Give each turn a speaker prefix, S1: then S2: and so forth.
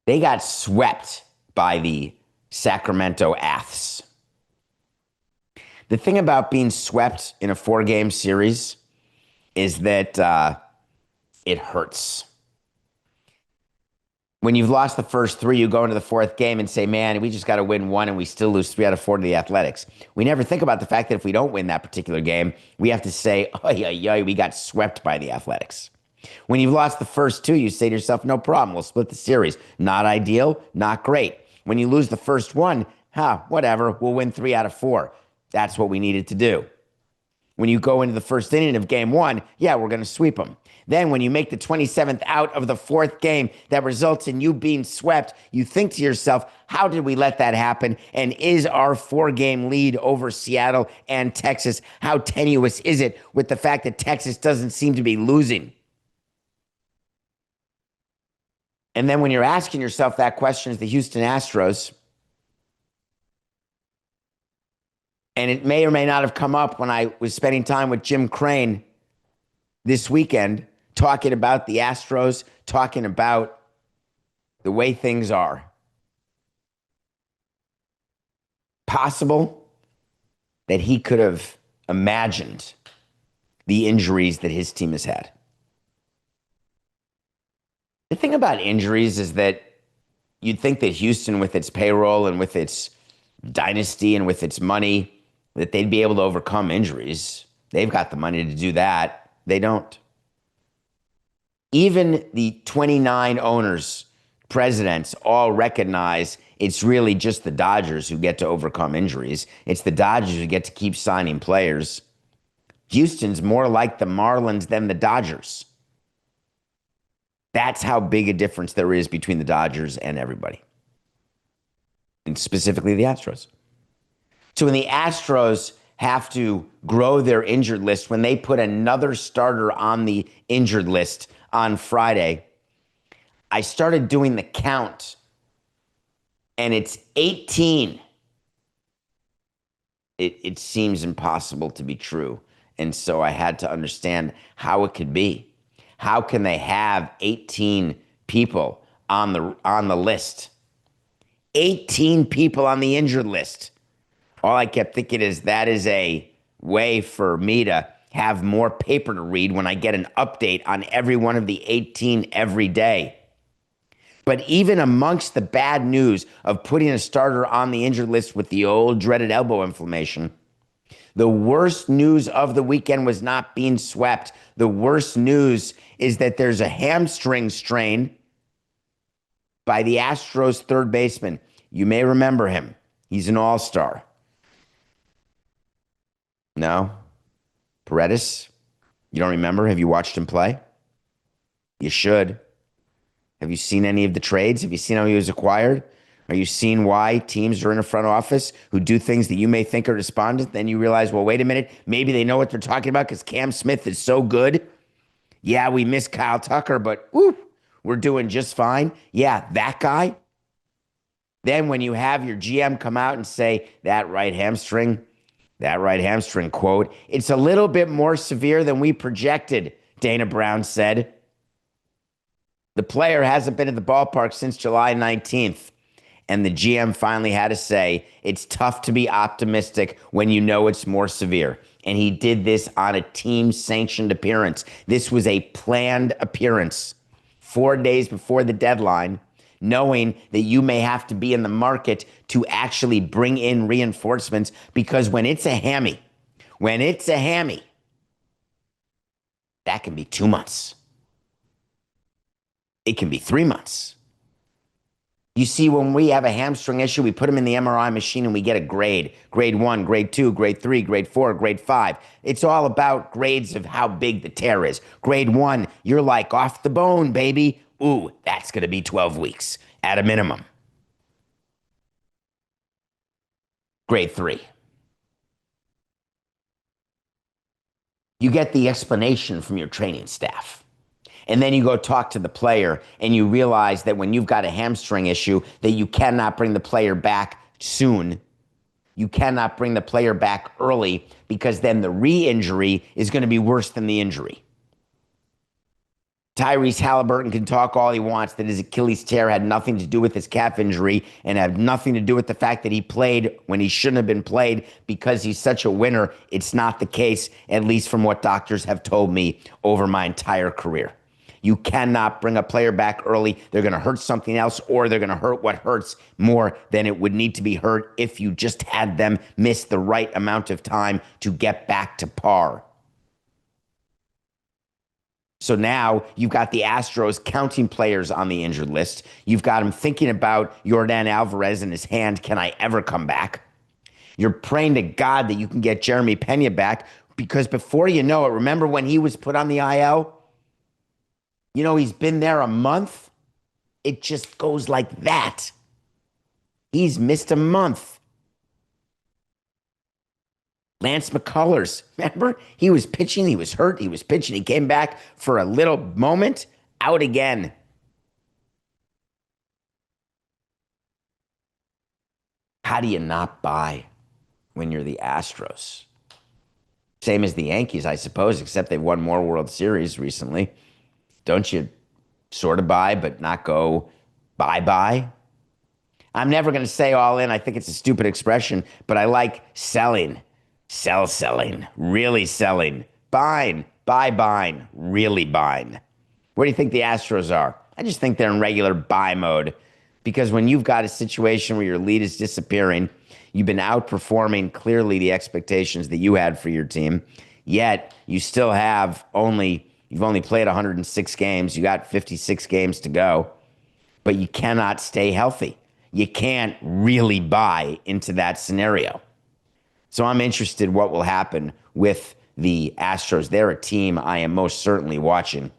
S1: They got swept by the Sacramento Aths. The thing about being swept in a four-game series is that it hurts. When you've lost the first three, you go into the fourth game and say, man, we just got to win one and we still lose three out of four to the Athletics. We never think about the fact that if we don't win that particular game, we have to say, oh, yeah, we got swept by the Athletics. When you've lost the first two, you say to yourself, no problem, we'll split the series. Not ideal, not great. When you lose the first one, whatever, we'll win three out of four. That's what we needed to do. When you go into the first inning of game one, yeah, we're going to sweep them. Then when you make the 27th out of the fourth game that results in you being swept, you think to yourself, how did we let that happen? And is our four-game lead over Seattle and Texas, how tenuous is it with the fact that Texas doesn't seem to be losing? And then when you're asking yourself that question as the Houston Astros, and it may or may not have come up when I was spending time with Jim Crane this weekend, talking about the Astros, talking about the way things are. Possible that he could have imagined the injuries that his team has had. The thing about injuries is that you'd think that Houston, with its payroll and with its dynasty and with its money, that they'd be able to overcome injuries. They've got the money to do that. They don't. Even the 29 owners, presidents, all recognize it's really just the Dodgers who get to overcome injuries. It's the Dodgers who get to keep signing players. Houston's more like the Marlins than the Dodgers. That's how big a difference there is between the Dodgers and everybody, and specifically the Astros. So when the Astros have to grow their injured list, when they put another starter on the injured list on Friday, I started doing the count, and it's 18. It seems impossible to be true. And so I had to understand how it could be. How can they have 18 people on the list? 18 people on the injured list. All I kept thinking is that is a way for me to have more paper to read when I get an update on every one of the 18 every day. But even amongst the bad news of putting a starter on the injured list with the old dreaded elbow inflammation, the worst news of the weekend was not being swept. The worst news is that there's a hamstring strain by the Astros third baseman. You may remember him. He's an all-star. No? Paredes? You don't remember? Have you watched him play? You should. Have you seen any of the trades? Have you seen how he was acquired? Are you seeing why teams are in a front office who do things that you may think are despondent? Then you realize, well, wait a minute. Maybe they know what they're talking about because Cam Smith is so good. Yeah, we miss Kyle Tucker, but we're doing just fine. Yeah, that guy. Then when you have your GM come out and say that right hamstring quote, it's a little bit more severe than we projected, Dana Brown said. The player hasn't been at the ballpark since July 19th. And the GM finally had to say, it's tough to be optimistic when you know it's more severe. And he did this on a team-sanctioned appearance. This was a planned appearance 4 days before the deadline, knowing that you may have to be in the market to actually bring in reinforcements, because when it's a hammy, that can be 2 months. It can be 3 months. You see, when we have a hamstring issue, we put them in the MRI machine and we get a grade. Grade 1, grade 2, grade 3, grade 4, grade 5. It's all about grades of how big the tear is. Grade 1, you're like off the bone, baby. Ooh, that's going to be 12 weeks at a minimum. Grade 3. You get the explanation from your training staff. And then you go talk to the player and you realize that when you've got a hamstring issue, that you cannot bring the player back soon. You cannot bring the player back early, because then the re-injury is going to be worse than the injury. Tyrese Halliburton can talk all he wants that his Achilles tear had nothing to do with his calf injury and had nothing to do with the fact that he played when he shouldn't have been played because he's such a winner. It's not the case, at least from what doctors have told me over my entire career. You cannot bring a player back early. They're going to hurt something else, or they're going to hurt what hurts more than it would need to be hurt if you just had them miss the right amount of time to get back to par. So now you've got the Astros counting players on the injured list. You've got him thinking about Yordan Alvarez in his hand. Can I ever come back? You're praying to God that you can get Jeremy Pena back because before you know it, remember when he was put on the IL? You know, he's been there a month. It just goes like that. He's missed a month. Lance McCullers, remember? He was pitching, he was hurt, he was pitching, he came back for a little moment, out again. How do you not buy when you're the Astros? Same as the Yankees, I suppose, except they've won more World Series recently. Don't you sort of buy, but not go bye-bye? I'm never going to say all in. I think it's a stupid expression, but I like selling. Selling, really selling. Buying, buying, really buying. Where do you think the Astros are? I just think they're in regular buy mode because when you've got a situation where your lead is disappearing, you've been outperforming clearly the expectations that you had for your team, yet you still you've only played 106 games. You got 56 games to go, but you cannot stay healthy. You can't really buy into that scenario. So I'm interested what will happen with the Astros. They're a team I am most certainly watching.